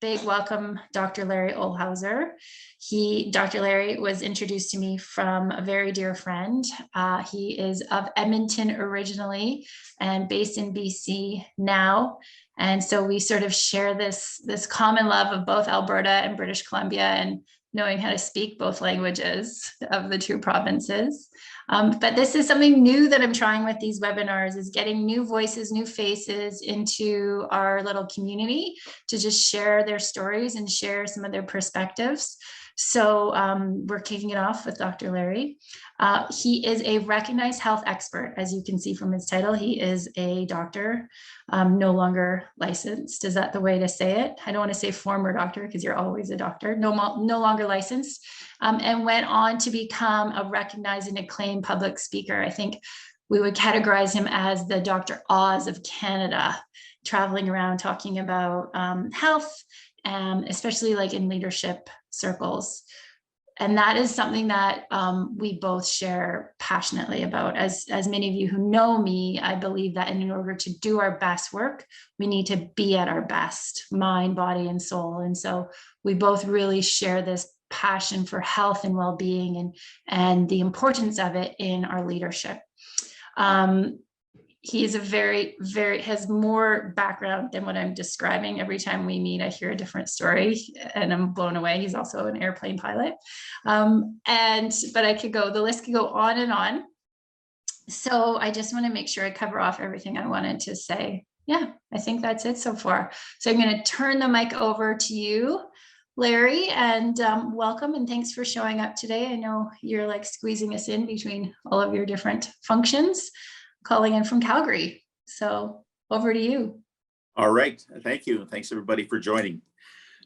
big welcome Dr. Larry Olhauser. Dr. Larry was introduced to me from a very dear friend. He is of Edmonton originally and based in BC now. And so we sort of share this common love of both Alberta and British Columbia and knowing how to speak both languages of the two provinces. But this is something new that I'm trying with these webinars, is getting new voices, new faces into our little community to just share their stories and share some of their perspectives. So we're kicking it off with Dr. Larry. He is a recognized health expert, as you can see from his title. He is a doctor, no longer licensed. Is that the way to say it? I don't want to say former doctor because you're always a doctor. No longer licensed, and went on to become a recognized and acclaimed public speaker. I think we would categorize him as the Dr. Oz of Canada, traveling around talking about health, especially like in leadership circles. And that is something that we both share passionately about. As many of you who know me, I believe that in order to do our best work, we need to be at our best, mind, body, and soul. And so we both really share this passion for health and well-being and the importance of it in our leadership. He is has more background than what I'm describing. Every time we meet, I hear a different story and I'm blown away. He's also an airplane pilot. But the list could go on and on. So I just want to make sure I cover off everything I wanted to say. Yeah, I think that's it so far. So I'm going to turn the mic over to you, Larry, and welcome and thanks for showing up today. I know you're like squeezing us in between all of your different functions, calling in from Calgary. So over to you. All right, thank you. Thanks everybody for joining.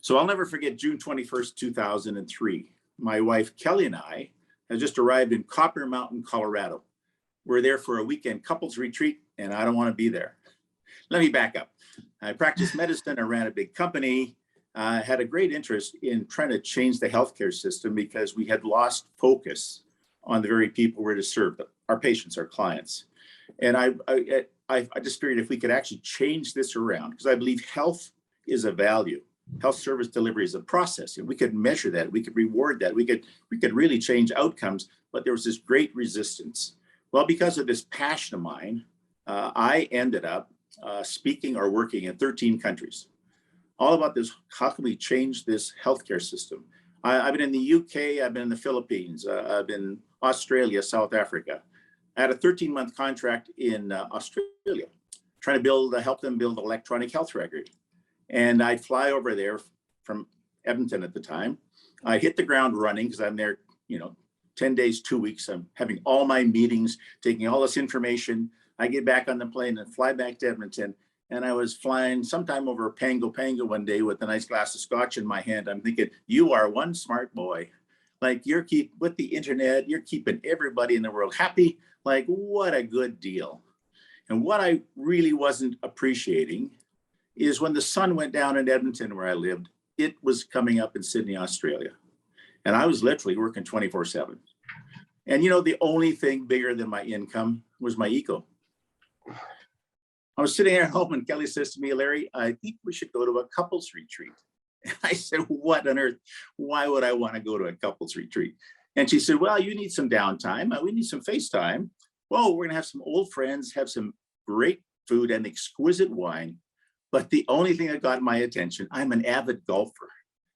So I'll never forget June 21st, 2003. My wife Kelly and I had just arrived in Copper Mountain, Colorado. We're there for a weekend couples retreat and I don't want to be there. Let me back up. I practiced medicine, I ran a big company. I had a great interest in trying to change the healthcare system because we had lost focus on the very people we're to serve, our patients, our clients. And I just figured if we could actually change this around, because I believe health is a value. Health service delivery is a process, and we could measure that, we could reward that, we could really change outcomes, but there was this great resistance. Well, because of this passion of mine, I ended up speaking or working in 13 countries. All about this, how can we change this healthcare system? I've been in the UK, I've been in the Philippines, I've been in Australia, South Africa. I had a 13-month contract in Australia, trying to help them build an electronic health record. And I'd fly over there from Edmonton at the time. I hit the ground running because I'm there, 10 days, 2 weeks. I'm having all my meetings, taking all this information. I get back on the plane and fly back to Edmonton. And I was flying sometime over Pango one day with a nice glass of scotch in my hand. I'm thinking, you are one smart boy. Like with the internet, you're keeping everybody in the world happy. Like, what a good deal. And what I really wasn't appreciating is when the sun went down in Edmonton where I lived, it was coming up in Sydney, Australia. And I was literally working 24/7. And the only thing bigger than my income was my ego. I was sitting at home and Kelly says to me, Larry, I think we should go to a couples retreat. And I said, what on earth? Why would I want to go to a couples retreat? And she said, well, you need some downtime. We need some face time. Well, we're going to have some old friends, have some great food and exquisite wine. But the only thing that got my attention, I'm an avid golfer.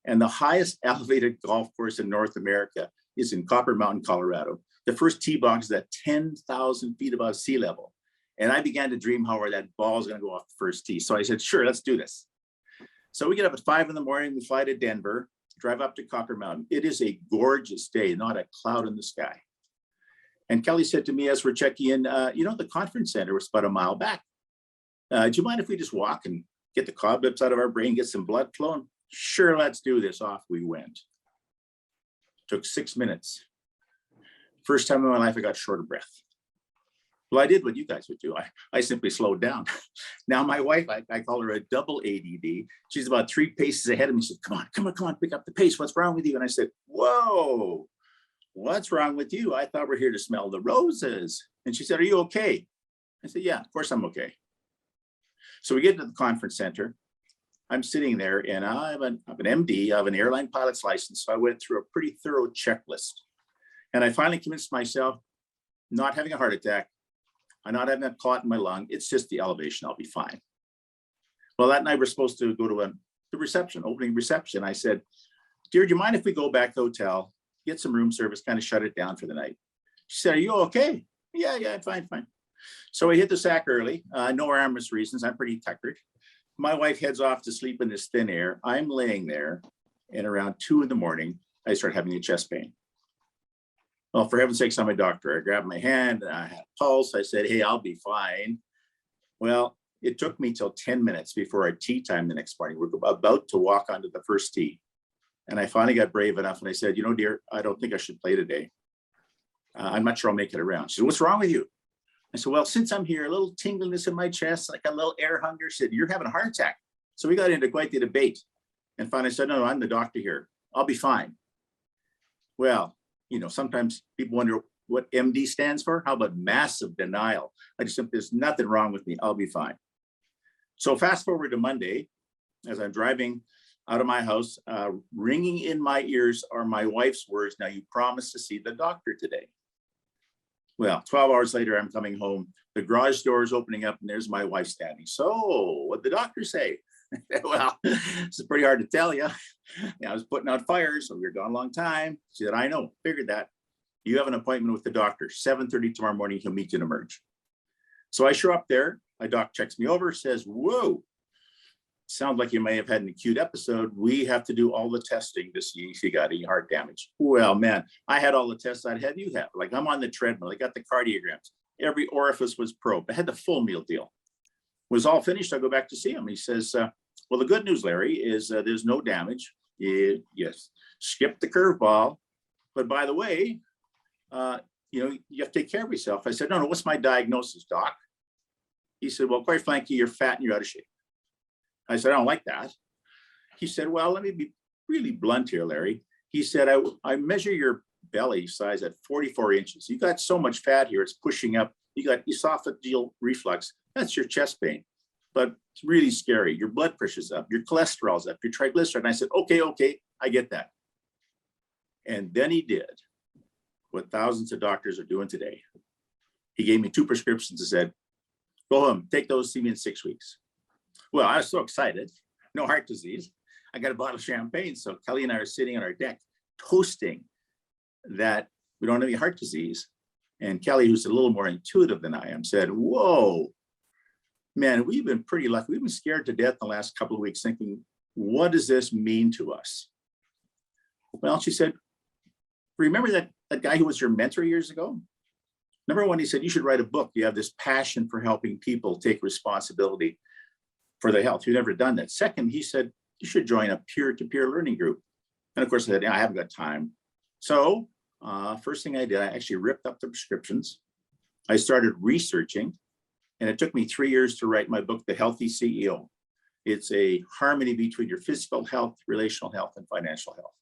And the highest elevated golf course in North America is in Copper Mountain, Colorado. The first tee box is at 10,000 feet above sea level. And I began to dream how that ball is going to go off the first tee. So I said, sure, let's do this. So we get up at 5 in the morning, we fly to Denver, drive up to Copper Mountain. It is a gorgeous day, not a cloud in the sky. And Kelly said to me as we're checking in, the conference center was about a mile back. Do you mind if we just walk and get the cobwebs out of our brain, get some blood flowing? Sure, let's do this. Off we went. Took 6 minutes. First time in my life I got short of breath. Well, I did what you guys would do. I simply slowed down. Now my wife, I call her a double ADD. She's about 3 paces ahead of me. She said, come on, pick up the pace. What's wrong with you? And I said, whoa, what's wrong with you? I thought we're here to smell the roses. And she said, are you okay? I said, yeah, of course I'm okay. So we get to the conference center. I'm sitting there and I'm an MD, I have an airline pilot's license. So I went through a pretty thorough checklist. And I finally convinced myself, not having a heart attack, I'm not having a clot in my lung. It's just the elevation. I'll be fine. Well, that night we're supposed to go to the reception, opening reception. I said, dear, do you mind if we go back to the hotel, get some room service, kind of shut it down for the night? She said, are you okay? Yeah, fine. So I hit the sack early. No armless reasons. I'm pretty tuckered. My wife heads off to sleep in this thin air. I'm laying there, and around 2 a.m, I start having a chest pain. Well, for heaven's sakes, I'm a doctor. I grabbed my hand, and I had a pulse. I said, hey, I'll be fine. Well, it took me till 10 minutes before our tea time the next morning. We're about to walk onto the first tee. And I finally got brave enough, and I said, you know, dear, I don't think I should play today. I'm not sure I'll make it around. She said, what's wrong with you? I said, well, since I'm here, a little tingliness in my chest, like a little air hunger. She said, you're having a heart attack. So we got into quite the debate. And finally I said, no, I'm the doctor here. I'll be fine. Well, you know, sometimes people wonder what MD stands for. How about massive denial? I just said, there's nothing wrong with me. I'll be fine. So fast forward to Monday, as I'm driving out of my house, ringing in my ears are my wife's words. Now, you promised to see the doctor today. Well, 12 hours later, I'm coming home. The garage door is opening up and there's my wife standing. So what'd the doctor say? Well, it's pretty hard to tell you. I was putting out fires, so we were gone a long time. She said, I know, figured that. You have an appointment with the doctor, 7:30 tomorrow morning, he'll meet you in Emerge. So I show up there, my doc checks me over, says, whoa, sounds like you may have had an acute episode. We have to do all the testing to see if you got any heart damage. Well, man, I had all the tests I'd had you have. Like, I'm on the treadmill. I got the cardiograms. Every orifice was probed. I had the full meal deal. Was all finished. I go back to see him. He says, well, the good news, Larry, is there's no damage. Yes, skip the curveball. But by the way, you know, you have to take care of yourself. I said, no, what's my diagnosis, doc? He said, well, quite frankly, you're fat and you're out of shape. I said, I don't like that. He said, well, let me be really blunt here, Larry. He said, I measure your belly size at 44 inches. You got so much fat here, it's pushing up. You got esophageal reflux. That's your chest pain. But it's really scary. Your blood pressure's up, your cholesterol's up, your triglyceride. And I said, okay, I get that. And then he did what thousands of doctors are doing today. He gave me 2 prescriptions and said, go home, take those, see me in 6 weeks. Well, I was so excited. No heart disease. I got a bottle of champagne. So Kelly and I are sitting on our deck toasting that we don't have any heart disease. And Kelly, who's a little more intuitive than I am, said, whoa, man, we've been pretty lucky. We've been scared to death the last couple of weeks thinking, what does this mean to us? Well, she said, remember that guy who was your mentor years ago? Number one, he said, you should write a book. You have this passion for helping people take responsibility for their health. You've never done that. Second, he said, you should join a peer-to-peer learning group. And of course, I said, I haven't got time. So first thing I did, I actually ripped up the prescriptions. I started researching, and it took me 3 years to write my book, The Healthy CEO. It's a harmony between your physical health, relational health, and financial health.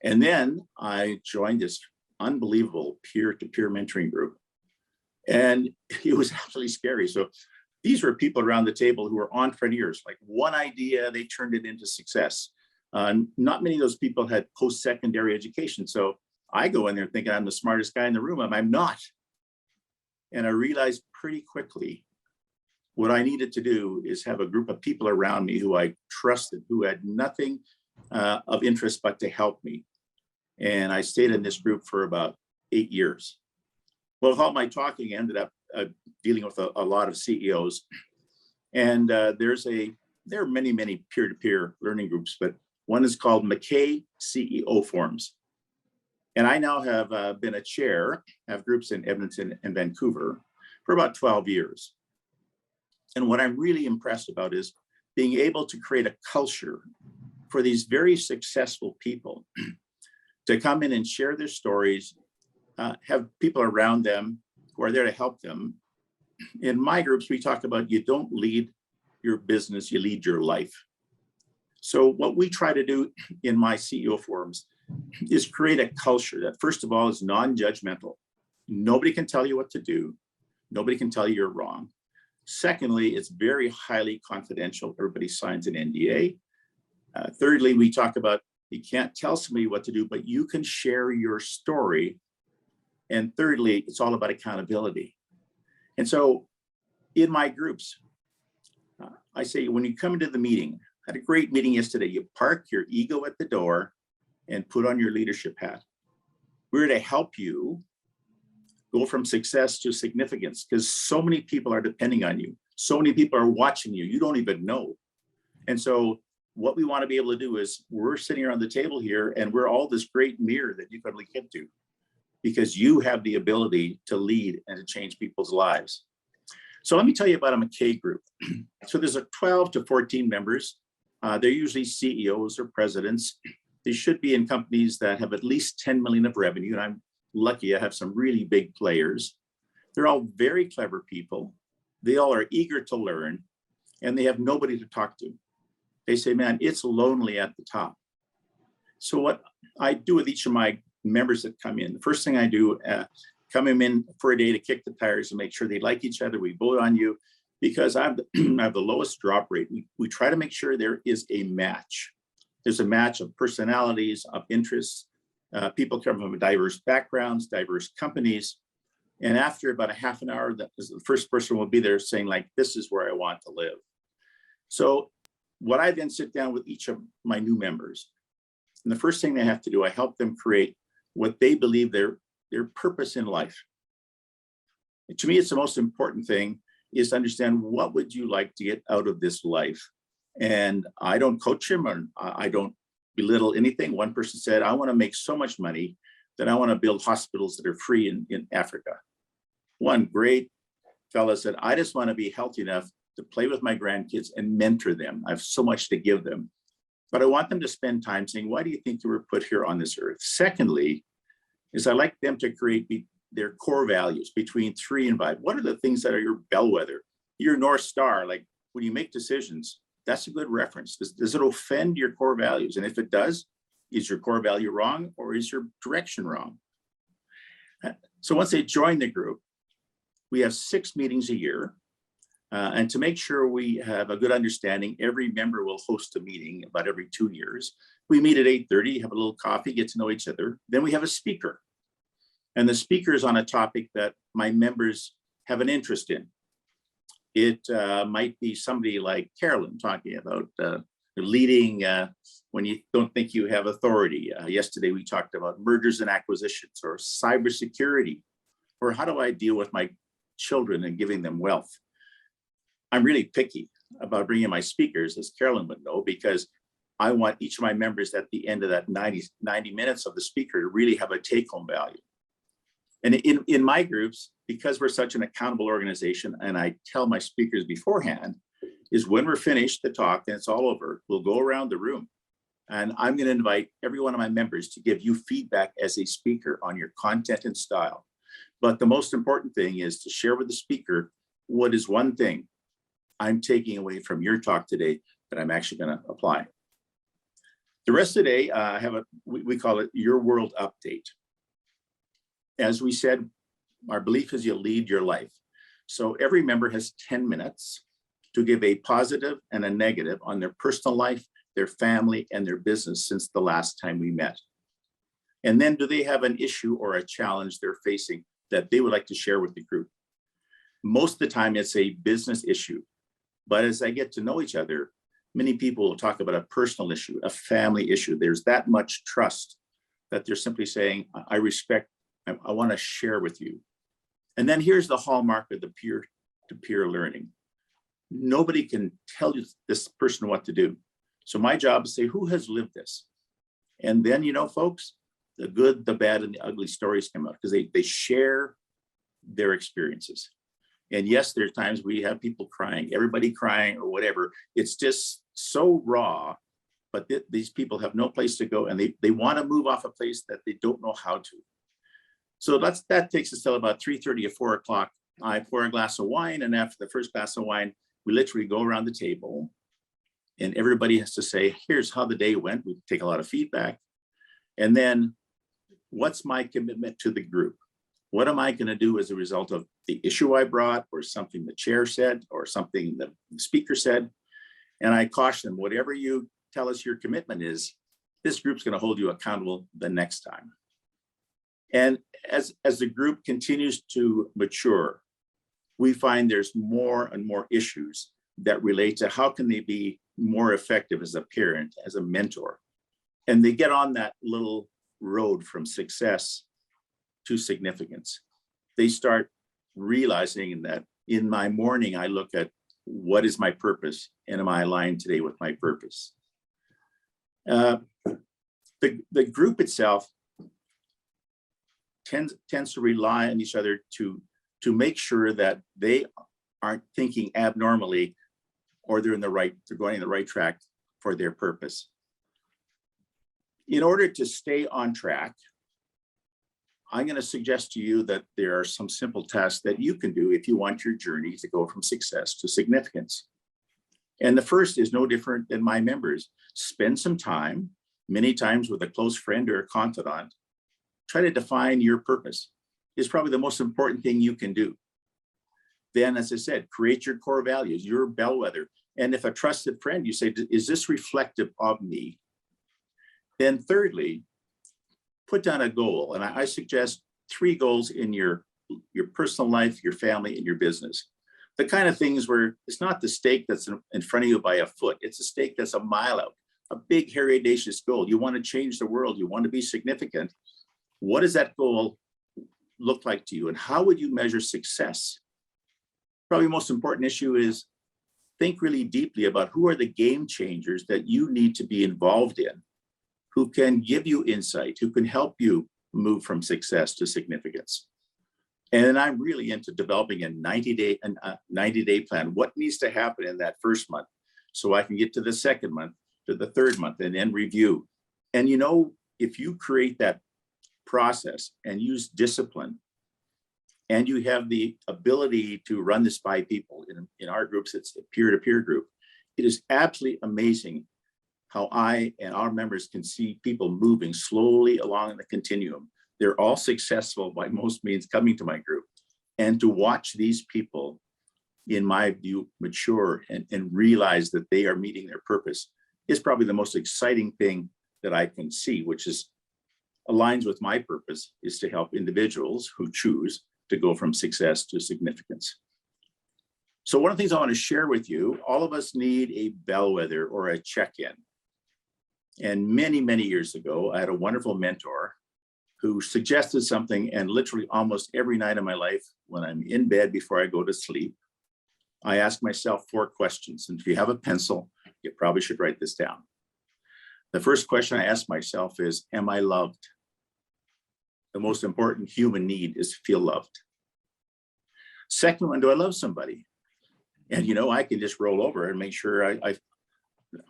And then I joined this unbelievable peer-to-peer mentoring group. And it was absolutely scary. So these were people around the table who were entrepreneurs, like one idea, they turned it into success. Not many of those people had post-secondary education. So I go in there thinking I'm the smartest guy in the room. I'm not. And I realized pretty quickly what I needed to do is have a group of people around me who I trusted, who had nothing of interest but to help me. And I stayed in this group for about 8 years. Well, with all my talking, I ended up dealing with a lot of CEOs. And there are many peer-to-peer learning groups, but one is called McKay CEO Forums. And I now have been a chair, have groups in Edmonton and Vancouver for about 12 years. And what I'm really impressed about is being able to create a culture for these very successful people to come in and share their stories, have people around them who are there to help them. In my groups, we talk about you don't lead your business, you lead your life. So what we try to do in my CEO forums is create a culture that, first of all, is non-judgmental. Nobody can tell you what to do. Nobody can tell you you're wrong. Secondly, it's very highly confidential. Everybody signs an NDA. Thirdly, we talk about you can't tell somebody what to do, but you can share your story. And thirdly, it's all about accountability. And so in my groups, I say, when you come into the meeting, I had a great meeting yesterday, you park your ego at the door and put on your leadership hat. We're to help you go from success to significance, because so many people are depending on you. So many people are watching you. You don't even know. And so what we want to be able to do is we're sitting around the table here and we're all this great mirror that you can look into, because you have the ability to lead and to change people's lives. So let me tell you about a McKay group. So there's a 12 to 14 members. They're usually CEOs or presidents. They should be in companies that have at least 10 million of revenue. And I'm lucky I have some really big players. They're all very clever people. They all are eager to learn, and they have nobody to talk to. They say, man, it's lonely at the top. So what I do with each of my members that come in, the first thing I do, come them in for a day to kick the tires and make sure they like each other. We vote on you because I have the lowest drop rate. We try to make sure there is a match. There's a match of personalities, of interests. People come from diverse backgrounds, diverse companies. And after about a half an hour, the first person will be there saying, like, this is where I want to live. So what I then sit down with each of my new members, and the first thing they have to do, I help them create what they believe their purpose in life. And to me, it's the most important thing is to understand, what would you like to get out of this life? And I don't coach them, or I don't belittle anything. One person said, I want to make so much money that I want to build hospitals that are free in Africa. One great fellow said, I just want to be healthy enough to play with my grandkids and mentor them. I have so much to give them, but I want them to spend time saying, why do you think you were put here on this earth? Secondly, is I like them to create their core values between 3 and 5. What are the things that are your bellwether, your North Star? Like when you make decisions, that's a good reference. Does it offend your core values? And if it does, is your core value wrong, or is your direction wrong? So once they join the group, we have 6 meetings a year. And to make sure we have a good understanding, every member will host a meeting about every 2 years. We meet at 8:30, have a little coffee, get to know each other. Then we have a speaker. And the speaker is on a topic that my members have an interest in. It might be somebody like Carolyn talking about leading when you don't think you have authority. Yesterday, we talked about mergers and acquisitions, or cybersecurity, or how do I deal with my children and giving them wealth. I'm really picky about bringing my speakers, as Carolyn would know, because I want each of my members at the end of that 90 minutes of the speaker to really have a take-home value. And in my groups, because we're such an accountable organization, and I tell my speakers beforehand, is when we're finished the talk and it's all over, we'll go around the room. And I'm going to invite every one of my members to give you feedback as a speaker on your content and style. But the most important thing is to share with the speaker, what is one thing I'm taking away from your talk today that I'm actually going to apply. The rest of the day, I have we call it Your World Update. As we said, our belief is you lead your life. So every member has 10 minutes to give a positive and a negative on their personal life, their family, and their business since the last time we met. And then do they have an issue or a challenge they're facing that they would like to share with the group? Most of the time, it's a business issue. But as I get to know each other, many people will talk about a personal issue, a family issue. There's that much trust that they're simply saying, I respect, I want to share with you. And then here's the hallmark of the peer-to-peer learning. Nobody can tell you this person what to do. So my job is to say, who has lived this? And then, you know, folks, the good, the bad, and the ugly stories come out because they share their experiences. And yes, there's times we have people crying, everybody crying or whatever. It's just so raw, but these people have no place to go, and they want to move off a place that they don't know how to. So that takes us till about 3:30 or 4 o'clock. I pour a glass of wine, and after the first glass of wine, we literally go around the table, and everybody has to say, here's how the day went. We take a lot of feedback. And then what's my commitment to the group? What am I going to do as a result of the issue I brought, or something the chair said, or something the speaker said? And I caution them, whatever you tell us your commitment is, this group's going to hold you accountable the next time. And as the group continues to mature, we find there's more and more issues that relate to how can they be more effective as a parent, as a mentor. And they get on that little road from success to significance. They start realizing that in my morning, I look at what is my purpose, and am I aligned today with my purpose? The group itself tends to rely on each other to make sure that they aren't thinking abnormally, or they're going in the right track for their purpose. In order to stay on track, I'm going to suggest to you that there are some simple tasks that you can do if you want your journey to go from success to significance. And the first is no different than my members. Spend some time, many times with a close friend or a confidant. Try to define your purpose. It's probably the most important thing you can do. Then, as I said, create your core values, your bellwether. And if a trusted friend, you say, is this reflective of me? Then thirdly, put down a goal. And I suggest 3 goals in your personal life, your family, and your business. The kind of things where it's not the stake that's in front of you by a foot. It's a stake that's a mile out, a big, hairy, audacious goal. You want to change the world. You want to be significant. What does that goal look like to you? And how would you measure success? Probably the most important issue is think really deeply about who are the game changers that you need to be involved in, who can give you insight, who can help you move from success to significance. And I'm really into developing a 90-day plan. What needs to happen in that first month so I can get to the second month, to the third month, and then review. And if you create that process and use discipline, and you have the ability to run this by people, in our groups, it's a peer-to-peer group, it is absolutely amazing how I and our members can see people moving slowly along the continuum. They're all successful by most means coming to my group. And to watch these people, in my view, mature and realize that they are meeting their purpose is probably the most exciting thing that I can see, which aligns with my purpose, is to help individuals who choose to go from success to significance. So one of the things I want to share with you, all of us need a bellwether or a check-in. And many, many years ago, I had a wonderful mentor who suggested something, and literally almost every night of my life, when I'm in bed before I go to sleep, I ask myself 4 questions. And if you have a pencil, you probably should write this down. The first question I ask myself is, am I loved? The most important human need is to feel loved. Second one, do I love somebody? And I can just roll over and make sure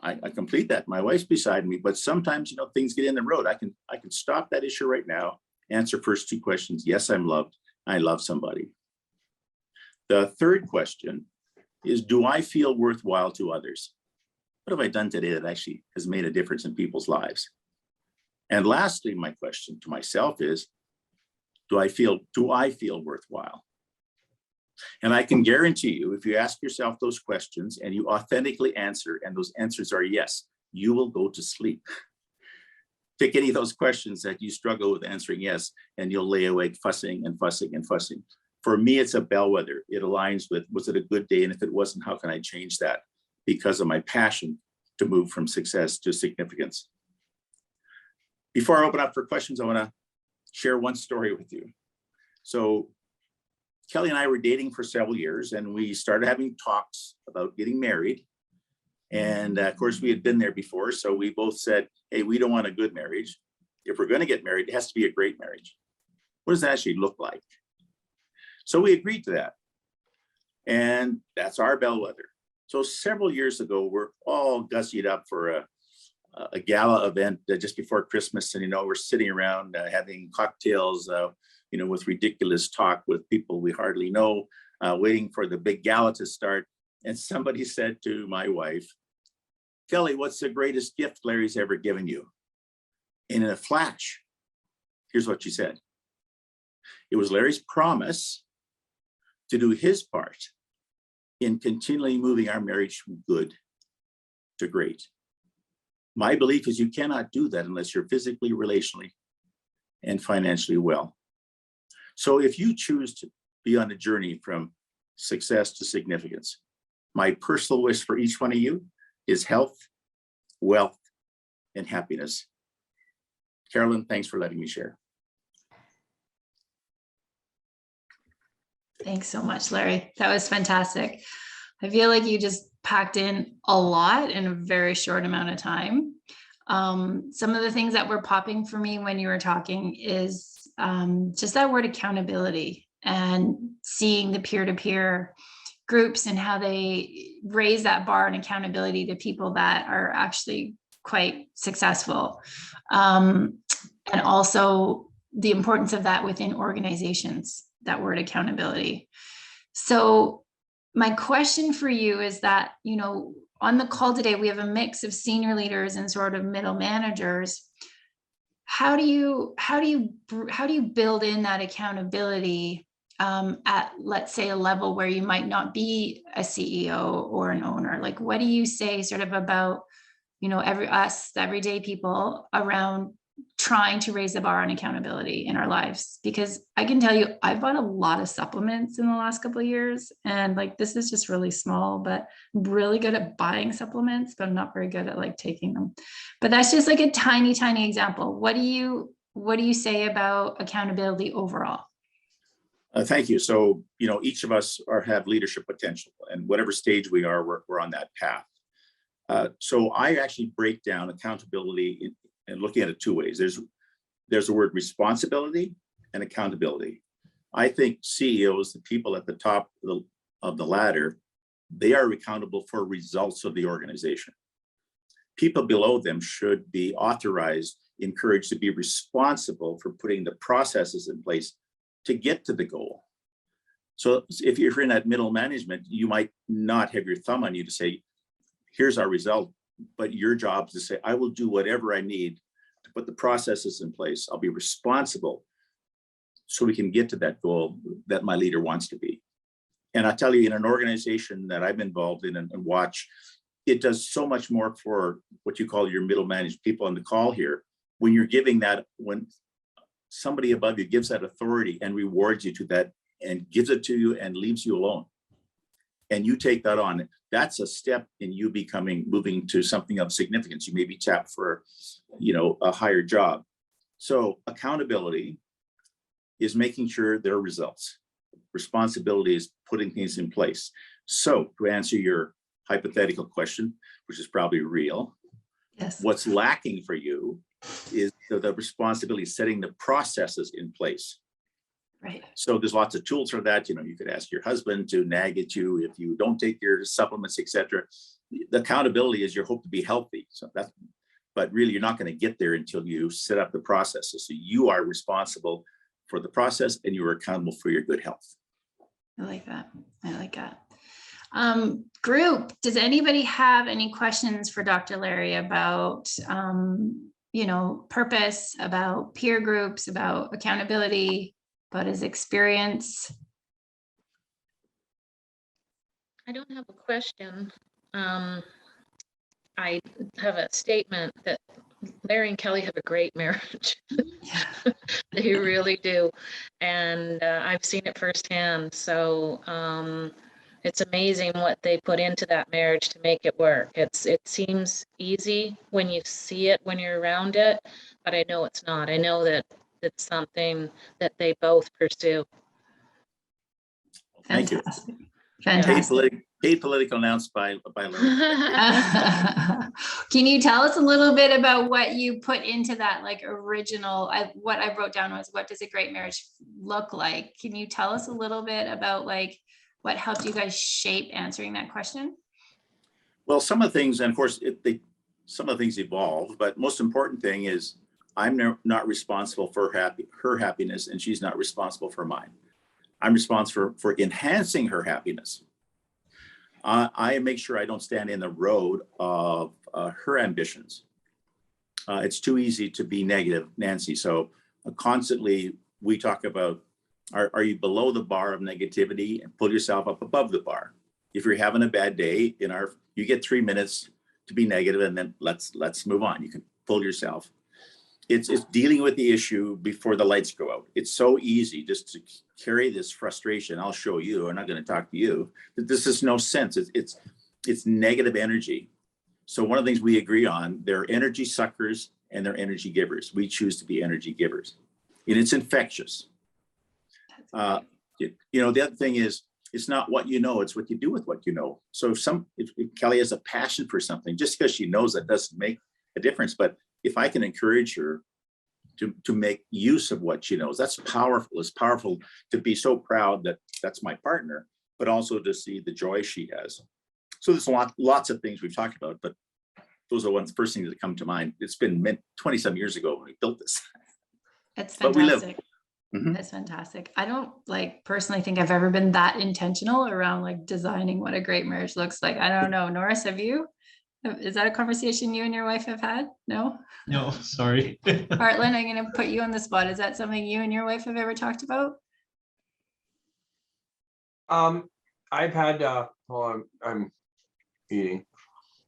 I complete that. My wife's beside me, but sometimes things get in the road. I can stop that issue right now, answer first 2 questions. Yes, I'm loved. I love somebody. The third question is, do I feel worthwhile to others? What have I done today that actually has made a difference in people's lives? And lastly, my question to myself is, do I feel worthwhile? And I can guarantee you, if you ask yourself those questions and you authentically answer, and those answers are yes, you will go to sleep. Pick any of those questions that you struggle with answering yes, and you'll lay awake fussing and fussing and fussing. For me, it's a bellwether. It aligns with, was it a good day? And if it wasn't, how can I change that? Because of my passion to move from success to significance. Before I open up for questions, I want to share one story with you. So Kelly and I were dating for several years, and we started having talks about getting married. And of course, we had been there before. So we both said, hey, we don't want a good marriage. If we're going to get married, it has to be a great marriage. What does that actually look like? So we agreed to that. And that's our bellwether. So several years ago, we're all gussied up for a gala event just before Christmas. And, we're sitting around having cocktails, with ridiculous talk with people we hardly know, waiting for the big gala to start. And somebody said to my wife, Kelly, what's the greatest gift Larry's ever given you? And in a flash, here's what she said. It was Larry's promise to do his part in continually moving our marriage from good to great. My belief is you cannot do that unless you're physically, relationally, and financially well. So if you choose to be on a journey from success to significance, my personal wish for each one of you is health, wealth, and happiness. Carolyn, thanks for letting me share. Thanks so much, Larry. That was fantastic. I feel like you just packed in a lot in a very short amount of time. Some of the things that were popping for me when you were talking is just that word accountability, and seeing the peer-to-peer groups and how they raise that bar and accountability to people that are actually quite successful. And also the importance of that within organizations, that word accountability. So my question for you is that, you know, on the call today, we have a mix of senior leaders and sort of middle managers. How do you build in that accountability at, let's say, a level where you might not be a CEO or an owner? Like, what do you say sort of about, you know, everyday people around trying to raise the bar on accountability in our lives? Because I can tell you, I've bought a lot of supplements in the last couple of years, and like, this is just really small, but I'm really good at buying supplements, but I'm not very good at like taking them. But that's just like a tiny, tiny example. What do you say about accountability overall? Thank you. So, you know, each of us have leadership potential, and whatever stage we are, we're on that path. So I actually break down accountability and looking at it two ways. There's the word responsibility and accountability. I think CEOs, the people at the top of the ladder, they are accountable for results of the organization. People below them should be authorized, encouraged to be responsible for putting the processes in place to get to the goal. So if you're in that middle management, you might not have your thumb on you to say, here's our result, but your job is to say, I will do whatever I need to put the processes in place. I'll be responsible so we can get to that goal that my leader wants to be. And I tell you, in an organization that I've been involved in and watch, it does so much more for what you call your middle managed people on the call here. When you're giving that, when somebody above you gives that authority and rewards you to that and gives it to you and leaves you alone, and you take that on, that's a step in you moving to something of significance. You may be tapped for, you know, a higher job. So accountability is making sure there are results. Responsibility is putting things in place. So to answer your hypothetical question, which is probably real, Yes. What's lacking for you is the responsibility, setting the processes in place. Right. So there's lots of tools for that. You know, you could ask your husband to nag at you if you don't take your supplements, etc. The accountability is your hope to be healthy. So that's, but really you're not going to get there until you set up the processes. So you are responsible for the process and you are accountable for your good health. I like that. I like that. Group, does anybody have any questions for Dr. Larry about, you know, purpose, about peer groups, about accountability, about his experience? I don't have a question. I have a statement that Larry and Kelly have a great marriage. Yeah. They really do. And I've seen it firsthand. So it's amazing what they put into that marriage to make it work. It seems easy when you see it, when you're around it, but I know it's not. I know that it's something that they both pursue. Thank you. Fantastic. Fantastic. Paid political announced by Larry. Can you tell us a little bit about what you put into that, like, original, what I wrote down was, what does a great marriage look like? Can you tell us a little bit about, like, what helped you guys shape answering that question? Well, some of the things, and of course, some of the things evolve, but most important thing is I'm not responsible for her happiness, and she's not responsible for mine. I'm responsible for enhancing her happiness. I make sure I don't stand in the road of her ambitions. It's too easy to be negative, Nancy. So constantly we talk about Are you below the bar of negativity, and pull yourself up above the bar? If you're having a bad day, you get 3 minutes to be negative, and then let's move on. You can pull yourself. It's dealing with the issue before the lights go out. It's so easy just to carry this frustration. I'll show you. I'm not going to talk to you. This is no sense. It's negative energy. So one of the things we agree on, they're energy suckers and they're energy givers. We choose to be energy givers, and it's infectious. The other thing is, it's not what you know, it's what you do with what you know. So if Kelly has a passion for something, just because she knows that doesn't make a difference. But if I can encourage her to make use of what she knows, that's powerful. It's powerful to be so proud that that's my partner, but also to see the joy she has. So there's lots of things we've talked about, but those are the first things that come to mind. It's been 20-some years ago when we built this. It's But we live. fantastic. Mhm. That's fantastic. I don't personally think I've ever been that intentional around designing what a great marriage looks like. I don't know. Norris, have you? Is that a conversation you and your wife have had? No? No, sorry. Heartland, I'm going to put you on the spot. Is that something you and your wife have ever talked about? I've had, I'm eating.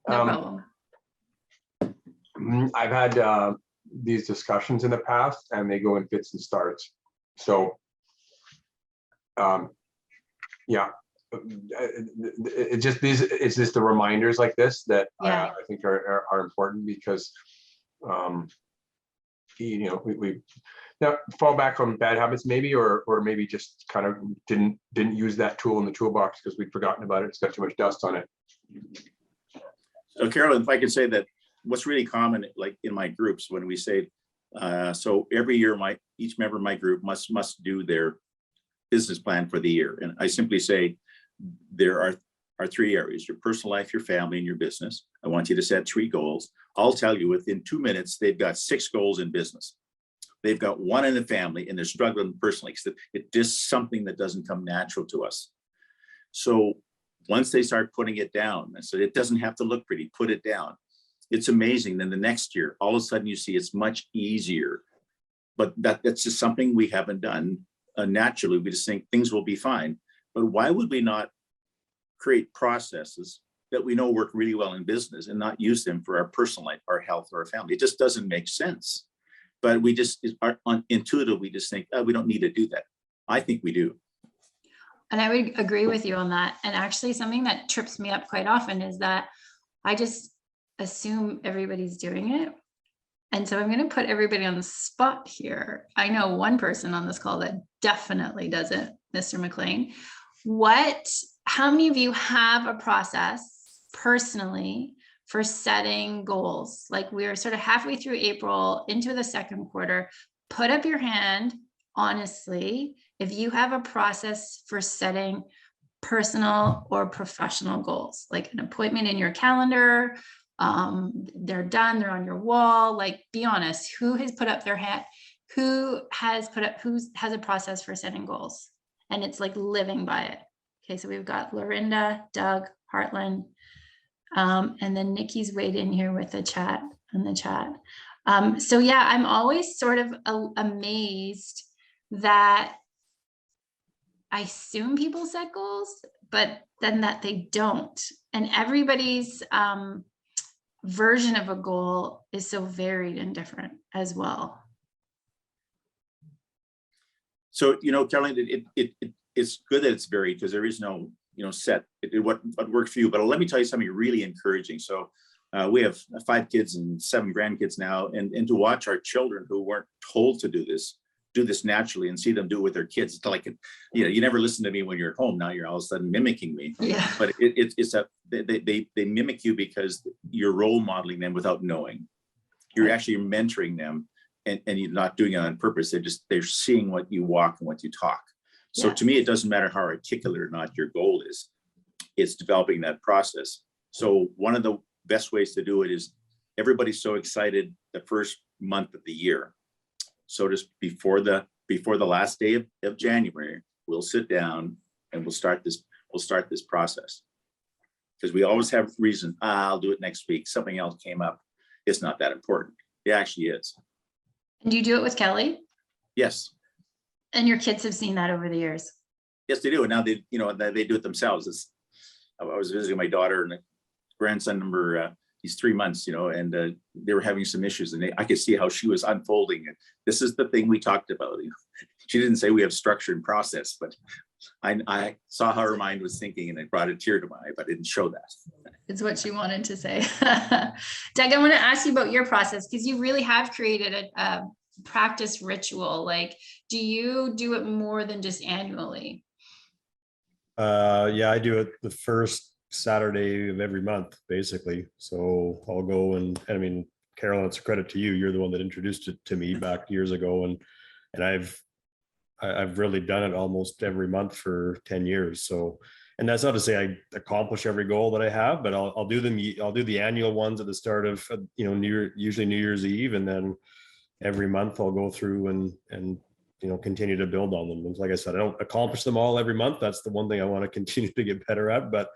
No problem. I've had these discussions in the past, and they go in fits and starts. So, yeah, it's just the reminders like this that Yeah. I think are important, because we now fall back on bad habits maybe, or maybe just kind of didn't use that tool in the toolbox because we'd forgotten about it. It's got too much dust on it. So Carolyn, if I could say that what's really common, like in my groups, when we say, so every year each member of my group must do their business plan for the year. And I simply say, there are 3 areas: your personal life, your family, and your business. I want you to set 3 goals. I'll tell you within 2 minutes, they've got 6 goals in business. They've got 1 in the family, and they're struggling personally because it's just something that doesn't come natural to us. So once they start putting it down, I said, it doesn't have to look pretty, put it down. It's amazing. Then the next year, all of a sudden you see it's much easier. But that's just something we haven't done naturally. We just think things will be fine. But why would we not create processes that we know work really well in business and not use them for our personal life, our health, or our family? It just doesn't make sense. But we just are intuitive. We just think, oh, we don't need to do that. I think we do. And I would agree with you on that. And actually something that trips me up quite often is that I just assume everybody's doing it. And so I'm going to put everybody on the spot here. I know one person on this call that definitely doesn't, Mr. McLean. How many of you have a process personally for setting goals? Like, we're sort of halfway through April into the second quarter. Put up your hand, honestly, if you have a process for setting personal or professional goals, like an appointment in your calendar. They're done, they're on your wall. Like, be honest, who has put up their hand? Who has a process for setting goals? And it's like living by it. Okay, so we've got Lorinda, Doug, Heartland, and then Nikki's weighed in here with the chat in the chat. So yeah, I'm always sort of amazed that I assume people set goals, but then that they don't. And everybody's version of a goal is so varied and different as well. So, Caroline, it's good that it's varied, because there is no, set what worked for you. But let me tell you something really encouraging. So we have 5 kids and 7 grandkids now, and to watch our children who weren't told to do this naturally and see them do it with their kids. It's like, you never listen to me when you're at home. Now you're all of a sudden mimicking me. Yeah. But they mimic you because you're role modeling them without knowing. You're actually mentoring them, and you're not doing it on purpose. They're seeing what you walk and what you talk. So to me, it doesn't matter how articulate or not your goal is. It's developing that process. So one of the best ways to do it is, everybody's so excited the first month of the year. So just before the last day of January, we'll sit down and we'll start this process. Because we always have reason, I'll do it next week. Something else came up. It's not that important. It actually is. And do you do it with Kelly? Yes. And your kids have seen that over the years. Yes, they do. And now they, you know, they do it themselves. I was visiting my daughter and grandson number, he's 3 months, you know, and they were having some issues, and I could see how she was unfolding. And this is the thing we talked about. You know? She didn't say we have structure and process, but I saw how her mind was thinking, and it brought a tear to my eye, but I didn't show that. It's what she wanted to say. Doug, I want to ask you about your process, because you really have created a practice ritual. Like, do you do it more than just annually? Yeah, I do it the first Saturday of every month, basically. So I'll go and I mean, Carolyn, it's a credit to you. You're the one that introduced it to me back years ago, and I've really done it almost every month for 10 years. So, and that's not to say I accomplish every goal that I have, but I'll do them. I'll do the annual ones at the start of, you know, usually New Year's Eve, and then every month I'll go through and you know, continue to build on them. And like I said, I don't accomplish them all every month. That's the one thing I want to continue to get better at, but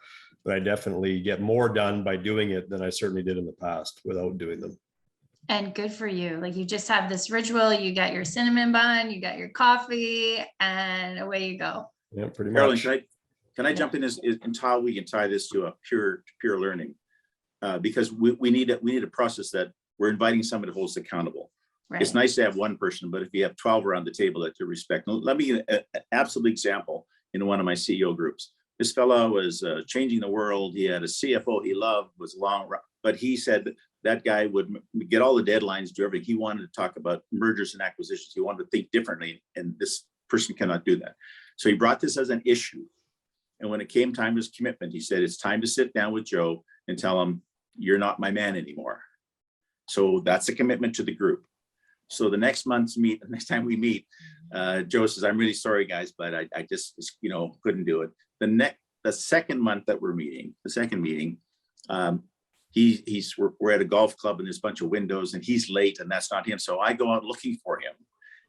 I definitely get more done by doing it than I certainly did in the past without doing them. And good for you. Like, you just have this ritual, you got your cinnamon bun, you got your coffee, and away you go. Yeah, pretty Carolyn, much. can I jump in and how we can tie this to a peer learning? Because we need a process that we're inviting someone to hold us accountable. Right. It's nice to have one person, but if you have 12 around the table that you respect. Let me give an absolute example in one of my CEO groups. This fellow was changing the world. He had a CFO he loved, was long, but he said that guy would get all the deadlines, do everything. He wanted to talk about mergers and acquisitions. He wanted to think differently, and this person cannot do that. So he brought this as an issue. And when it came time to his commitment, he said, it's time to sit down with Joe and tell him, you're not my man anymore. So that's a commitment to the group. So the next time we meet, Joe says, I'm really sorry, guys, but I just, you know, couldn't do it. The second month that we're meeting, the second meeting, we're at a golf club and there's a bunch of windows and he's late, and that's not him. So I go out looking for him,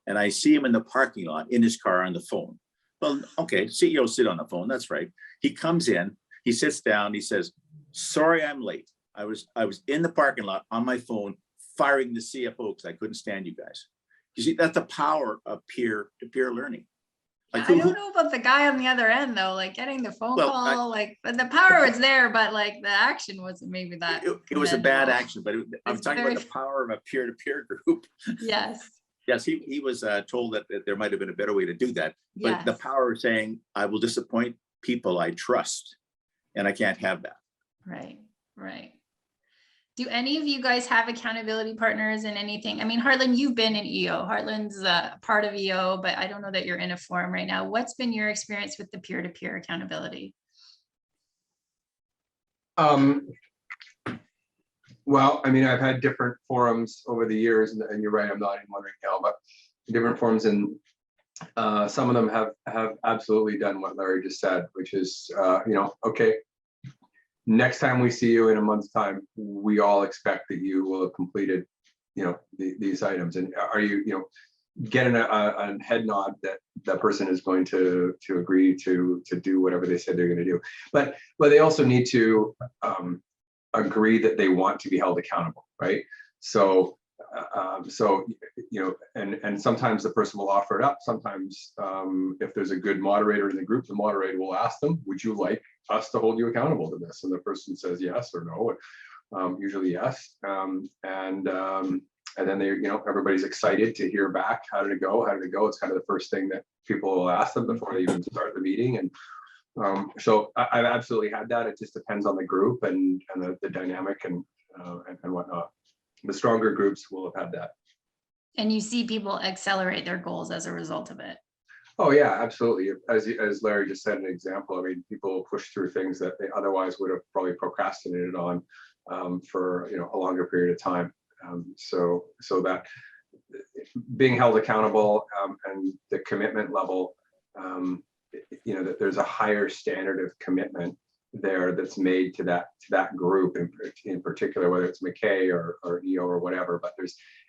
and I see him in the parking lot in his car on the phone. Well, okay, CEO sit on the phone. That's right. He comes in, he sits down, he says, sorry, I'm late. I was in the parking lot on my phone, firing the CFO because I couldn't stand you guys. You see, that's the power of peer-to-peer learning. Like, I don't know about the guy on the other end though, like getting the phone call, but the power was there, but like the action wasn't maybe that. It was a bad action, but I'm talking about the power of a peer-to-peer group. Yes. Yes, he was told that there might have been a better way to do that, but Yes. the power of saying, I will disappoint people I trust, and I can't have that. Right, right. Do any of you guys have accountability partners in anything? I mean, Heartland, you've been in EO. Heartland's a part of EO, but I don't know that you're in a forum right now. What's been your experience with the peer-to-peer accountability? Well, I mean, I've had different forums over the years, and you're right, I'm not in one right now, but different forums, and some of them have absolutely done what Larry just said, which is, you know, okay, next time we see you in a month's time, we all expect that you will have completed, you know, these items. And are you, you know, getting a head nod that that person is going to agree to do whatever they said they're going to do. But they also need to agree that they want to be held accountable, right? So you know, and sometimes the person will offer it up. Sometimes if there's a good moderator in the group, the moderator will ask them, would you like us to hold you accountable to this? And the person says yes or no, usually yes. And then they, you know, everybody's excited to hear back. How did it go? How did it go? It's kind of the first thing that people will ask them before they even start the meeting. And so I've absolutely had that. It just depends on the group and the dynamic and whatnot. The stronger groups will have had that. And you see people accelerate their goals as a result of it. Oh yeah, absolutely. As Larry just said, an example. I mean, people push through things that they otherwise would have probably procrastinated on for, you know, a longer period of time. So that being held accountable and the commitment level, you know, that there's a higher standard of commitment there that's made to that group in particular, whether it's McKay or EO or whatever. But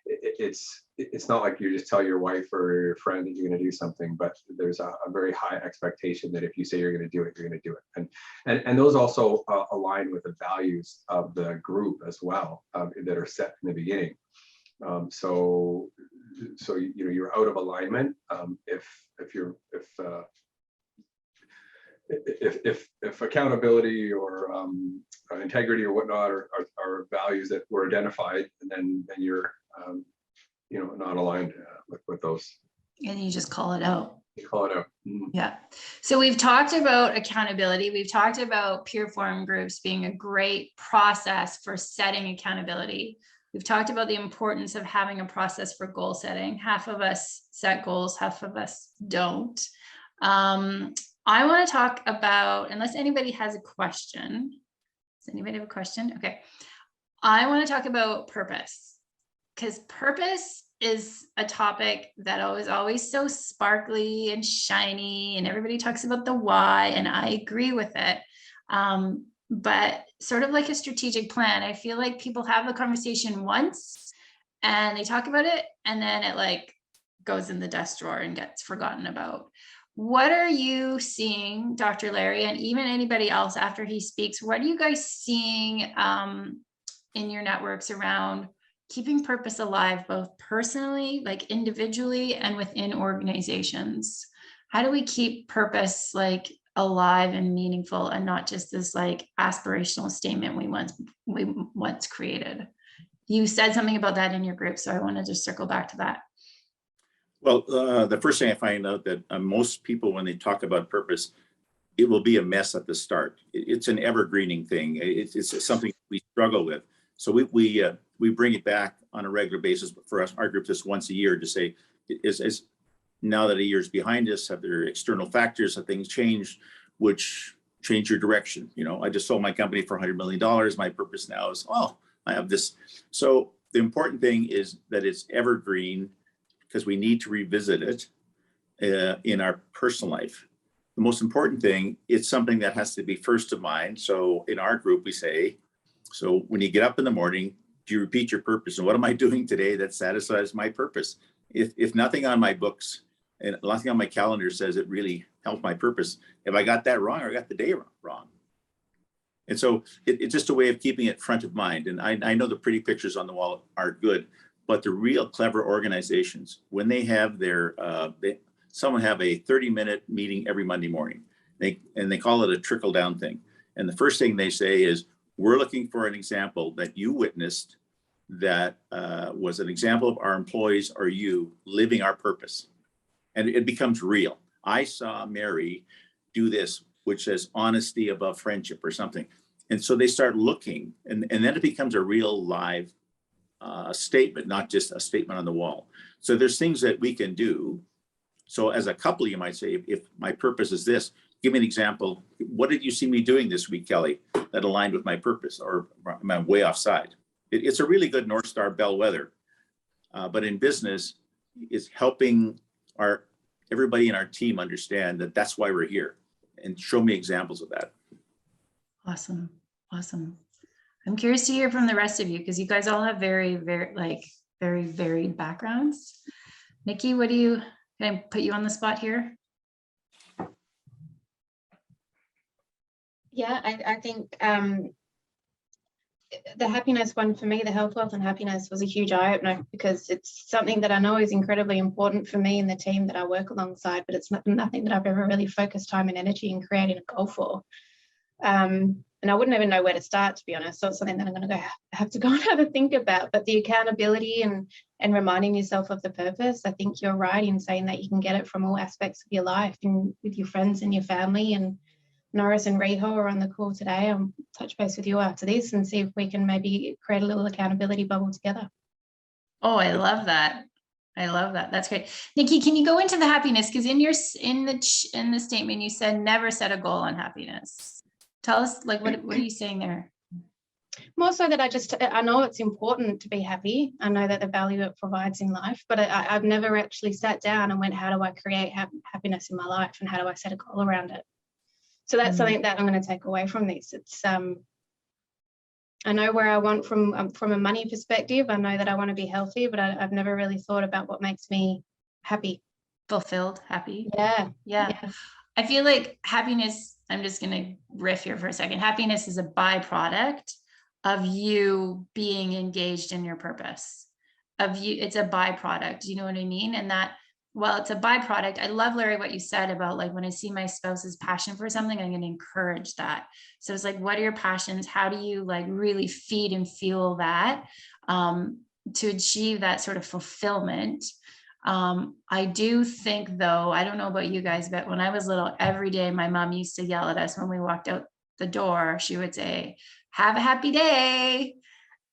it's not like you just tell your wife or your friend that you're going to do something, but there's a very high expectation that if you say you're going to do it, you're going to do it. And those also align with the values of the group as well, that are set in the beginning. So so you're out of alignment. If accountability or integrity or whatnot are values that were identified, and then you're not aligned with those. And you just call it out. You call it out. Mm. Yeah. So we've talked about accountability. We've talked about peer forum groups being a great process for setting accountability. We've talked about the importance of having a process for goal setting. Half of us set goals, half of us don't. I want to talk about, unless anybody has a question. Does anybody have a question? Okay. I want to talk about purpose, because purpose is a topic that is always so sparkly and shiny, and everybody talks about the why, and I agree with it. But sort of like a strategic plan, I feel like people have the conversation once and they talk about it, and then it like goes in the desk drawer and gets forgotten about. What are you seeing, Dr. Larry, and even anybody else after he speaks? What are you guys seeing in your networks around keeping purpose alive, both personally, like individually, and within organizations? How do we keep purpose like alive and meaningful, and not just this like aspirational statement we once created? You said something about that in your group, so I want to just circle back to that. Well, the first thing I find out that most people, when they talk about purpose, it will be a mess at the start. It's an evergreening thing. It's something we struggle with. So we bring it back on a regular basis. But for us, our group, just once a year, to say, is now that a year's behind us, have there external factors, have things changed, which change your direction? I just sold my company for $100 million. My purpose now is, I have this. So the important thing is that it's evergreen, because we need to revisit it in our personal life. The most important thing, it's something that has to be first of mind. So in our group, we say, so when you get up in the morning, do you repeat your purpose? And what am I doing today that satisfies my purpose? If nothing on my books and nothing on my calendar says it really helped my purpose, have I got that wrong, or I got the day wrong? And so it's just a way of keeping it front of mind. And I know the pretty pictures on the wall are good, but the real clever organizations, when they have someone have a 30-minute meeting every Monday morning, they call it a trickle down thing. And the first thing they say is, we're looking for an example that you witnessed that was an example of our employees or you living our purpose. And it becomes real. I saw Mary do this, which says honesty above friendship or something. And so they start looking, and then it becomes a real live statement, not just a statement on the wall. So there's things that we can do. So as a couple, you might say, if my purpose is this, give me an example. What did you see me doing this week, Kelly, that aligned with my purpose, or am I way offside? It's a really good North Star bellwether. But in business, it's helping everybody in our team understand that that's why we're here, and show me examples of that. Awesome. I'm curious to hear from the rest of you, because you guys all have very, very varied backgrounds. Nikki, can I put you on the spot here? Yeah, I think the happiness one for me, the health, wealth, and happiness, was a huge eye opener, because it's something that I know is incredibly important for me and the team that I work alongside, but it's nothing that I've ever really focused time and energy in creating a goal for. And I wouldn't even know where to start, to be honest. So it's something that I'm going to have to go and have a think about. But the accountability and reminding yourself of the purpose, I think you're right in saying that you can get it from all aspects of your life, and with your friends and your family. And Norris and Riho are on the call today. I'll touch base with you after this and see if we can maybe create a little accountability bubble together. Oh, I love that. That's great. Nikki, can you go into the happiness? Because in the statement you said never set a goal on happiness. Tell us, like, what are you saying there? More so that I know it's important to be happy. I know that the value it provides in life, but I've never actually sat down and went, how do I create happiness in my life, and how do I set a goal around it? So that's something that I'm going to take away from this. It's I know where I want from a money perspective. I know that I want to be healthy, but I've never really thought about what makes me happy. Fulfilled, happy. Yeah. I feel like happiness, I'm just going to riff here for a second. Happiness is a byproduct of you being engaged in your purpose. of you, it's a byproduct, you know what I mean? And that, well, it's a byproduct. I love, Larry, what you said about like, when I see my spouse's passion for something, I'm going to encourage that. So it's like, what are your passions? How do you like really feed and fuel that to achieve that sort of fulfillment? I do think though, I don't know about you guys, but when I was little, every day my mom used to yell at us when we walked out the door. She would say, "Have a happy day."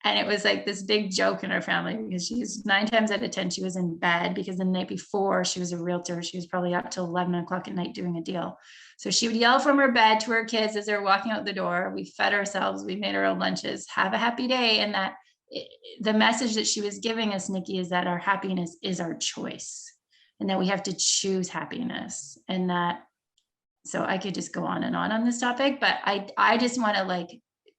And it was like this big joke in our family, because she's 9 times out of 10, she was in bed, because the night before she was a realtor. She was probably up till 11 o'clock at night doing a deal. So she would yell from her bed to her kids as they're walking out the door. We fed ourselves, we made our own lunches, "Have a happy day." And that the message that she was giving us, Nikki, is that our happiness is our choice, and that we have to choose happiness. And that, so I could just go on on this topic, but I just want to like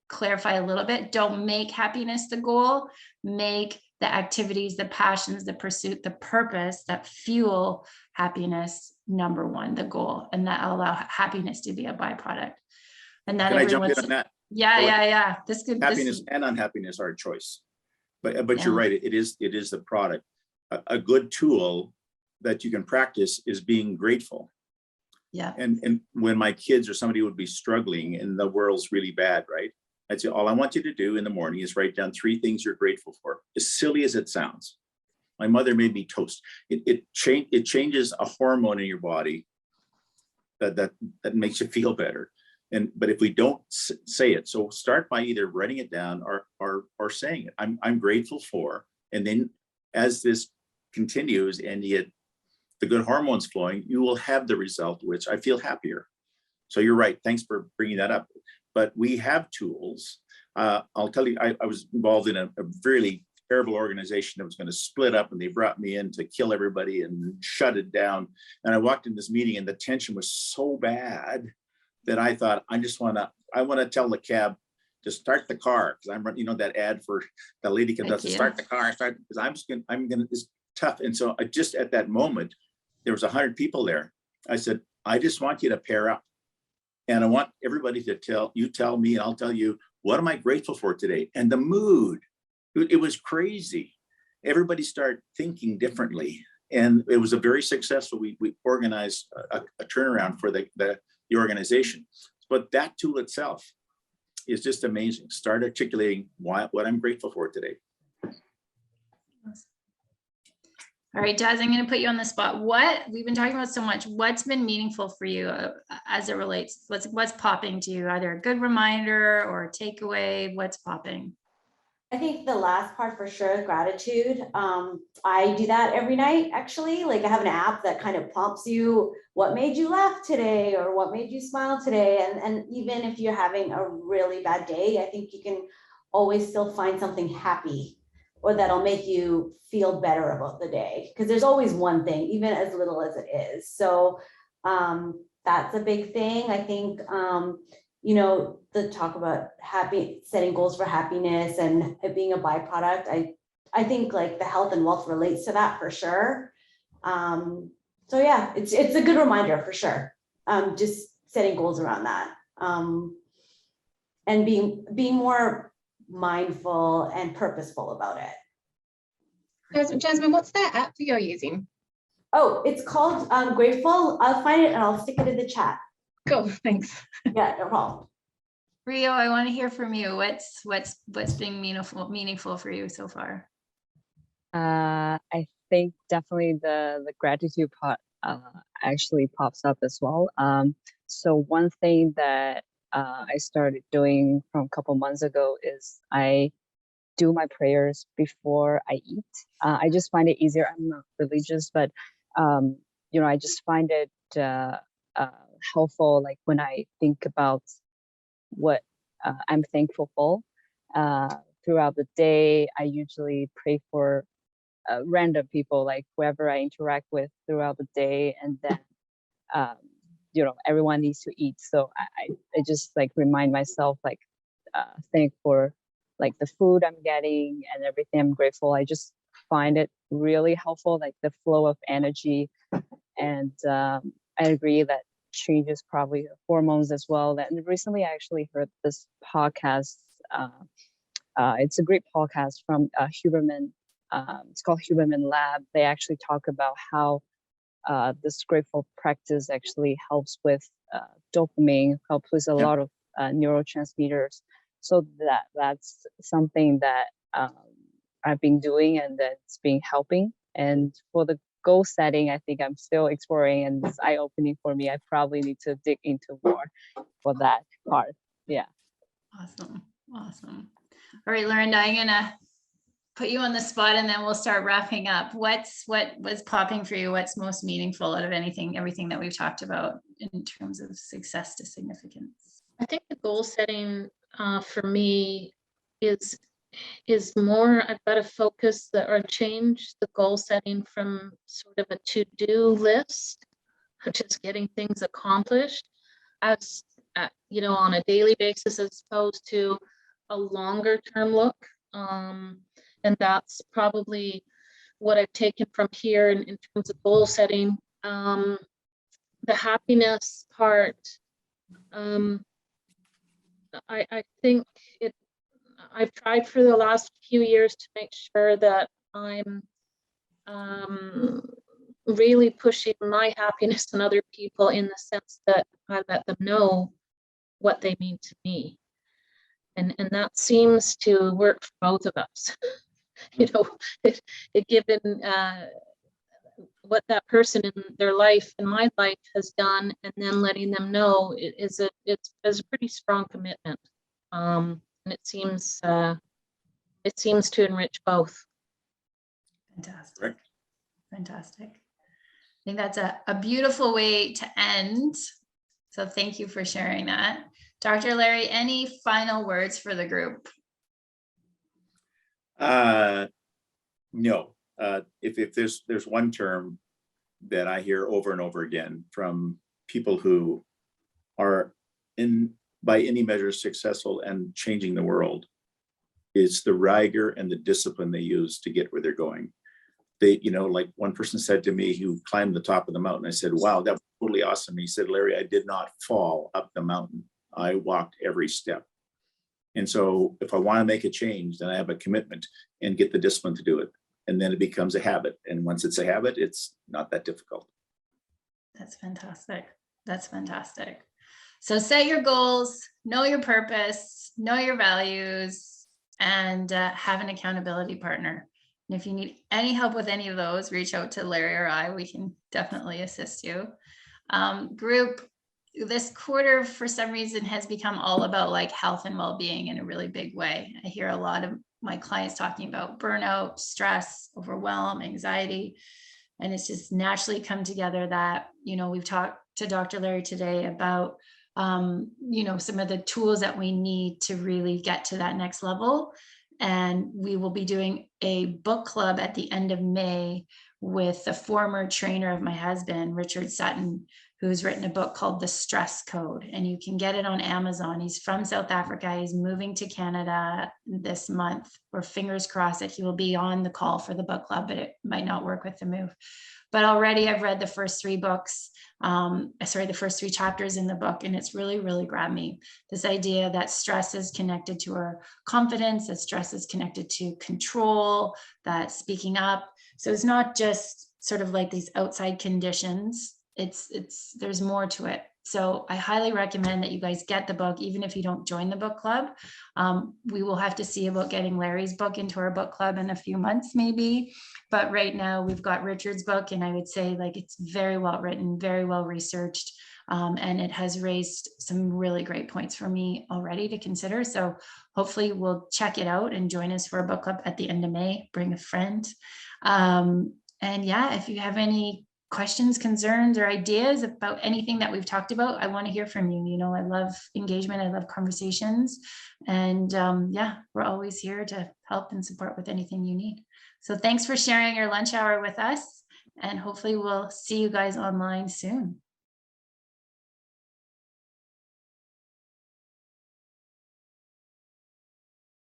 clarify a little bit. Don't make happiness the goal. Make the activities, the passions, the pursuit, the purpose that fuel happiness number one, the goal, and that allow happiness to be a byproduct. And that Can I jump in everyone's, on that? yeah. This could, Happiness and unhappiness are a choice. But Yeah. you're right, it is the product. A good tool that you can practice is being grateful. yeah, And when my kids or somebody would be struggling and the world's really bad, right? I'd say, all I want you to do in the morning is write down 3 things you're grateful for, as silly as it sounds. My mother made me toast. It changes a hormone in your body that makes you feel better. But if we don't say it, so start by either writing it down or saying it. I'm grateful for, and then as this continues and you get the good hormones flowing, you will have the result, which I feel happier. So you're right. Thanks for bringing that up. But we have tools. I'll tell you, I was involved in a really terrible organization that was going to split up, and they brought me in to kill everybody and shut it down. And I walked in this meeting and the tension was so bad that I thought, I want to tell the cab to start the car, because I'm running, that ad for the lady comes out to start the car, because I'm gonna, it's tough. And so I just, at that moment, there was 100 people there. I said, I just want you to pair up. And I want everybody to tell me, and I'll tell you, what am I grateful for today? And the mood, it was crazy. Everybody started thinking differently. And it was a very successful, we organized a turnaround for the organization. But that tool itself is just amazing. Start articulating what I'm grateful for today. All right, Daz, I'm going to put you on the spot. We've been talking about so much. What's been meaningful for you as it relates? What's popping to you? Either a good reminder or a takeaway? What's popping? I think the last part for sure is gratitude. I do that every night, actually. Like, I have an app that kind of prompts you what made you laugh today or what made you smile today. And even if you're having a really bad day, I think you can always still find something happy or that'll make you feel better about the day. Because there's always one thing, even as little as it is. So that's a big thing. I think, the talk about setting goals for happiness and it being a byproduct. I think like the health and wealth relates to that for sure. So yeah, it's a good reminder for sure. Just setting goals around that. And being more mindful and purposeful about it. Jasmine, what's that app that you're using? Oh, it's called Grateful. I'll find it and I'll stick it in the chat. Cool, thanks. Yeah, no problem. Rio, I want to hear from you. What's been meaningful for you so far? I think definitely the gratitude part actually pops up as well. So one thing that I started doing from a couple months ago is I do my prayers before I eat. I just find it easier. I'm not religious, but I just find it helpful. Like when I think about what I'm thankful for throughout the day, I usually pray for random people, like whoever I interact with throughout the day, and then everyone needs to eat. So I just like remind myself, like thank for like the food I'm getting and everything. I'm grateful. I just find it really helpful, like the flow of energy. And I agree that changes probably the hormones as well. And recently I actually heard this podcast. It's a great podcast from Huberman it's called Huberman Lab. They actually talk about how this grateful practice actually helps with dopamine, helps with a lot of neurotransmitters. So that's something that I've been doing, and that's been helping. And for the goal setting, I think I'm still exploring, and it's eye-opening for me. I probably need to dig into more for that part. Yeah. Awesome. Awesome. All right, Lorinda, I'm gonna put you on the spot and then we'll start wrapping up. What was popping for you? What's most meaningful out of everything that we've talked about in terms of success to significance? I think the goal setting for me is more, I've got to focus or change the goal setting from sort of a to-do list, just getting things accomplished, as on a daily basis, as opposed to a longer term look. And that's probably what I've taken from here in terms of goal setting. The happiness part, I think I've tried for the last few years to make sure that I'm really pushing my happiness on other people, in the sense that I let them know what they mean to me. And that seems to work for both of us. Given what that person in their life and my life has done, and then letting them know it's a pretty strong commitment. And it seems to enrich both. Fantastic. Right. Fantastic. I think that's a beautiful way to end. So thank you for sharing that. Dr. Larry, any final words for the group? No. If there's one term that I hear over and over again from people who are by any measure successful and changing the world, it's the rigor and the discipline they use to get where they're going. They, like one person said to me, who climbed the top of the mountain, I said, wow, that was totally awesome. He said, Larry, I did not fall up the mountain. I walked every step. And so if I want to make a change, then I have a commitment and get the discipline to do it. And then it becomes a habit. And once it's a habit, it's not that difficult. That's fantastic. That's fantastic. So set your goals, know your purpose, know your values, and have an accountability partner. And if you need any help with any of those, reach out to Larry or I. We can definitely assist you. Group, this quarter, for some reason, has become all about like health and well-being in a really big way. I hear a lot of my clients talking about burnout, stress, overwhelm, anxiety, and it's just naturally come together that, we've talked to Dr. Larry today about, some of the tools that we need to really get to that next level. And we will be doing a book club at the end of May with the former trainer of my husband, Richard Sutton, who's written a book called The Stress Code, and you can get it on Amazon. He's from South Africa. He's moving to Canada this month. We're fingers crossed that he will be on the call for the book club, but it might not work with the move. But already I've read the first three chapters in the book, and it's really, really grabbed me. This idea that stress is connected to our confidence, that stress is connected to control, that speaking up. So it's not just sort of like these outside conditions. There's more to it. So I highly recommend that you guys get the book, even if you don't join the book club. We will have to see about getting Larry's book into our book club in a few months, maybe. But right now we've got Richard's book, and I would say like it's very well written, very well researched, and it has raised some really great points for me already to consider. So hopefully we'll check it out and join us for a book club at the end of May. Bring a friend. And yeah, if you have any questions, concerns, or ideas about anything that we've talked about, I want to hear from you. I love engagement. I love conversations. And yeah, we're always here to help and support with anything you need. So thanks for sharing your lunch hour with us. And hopefully we'll see you guys online soon.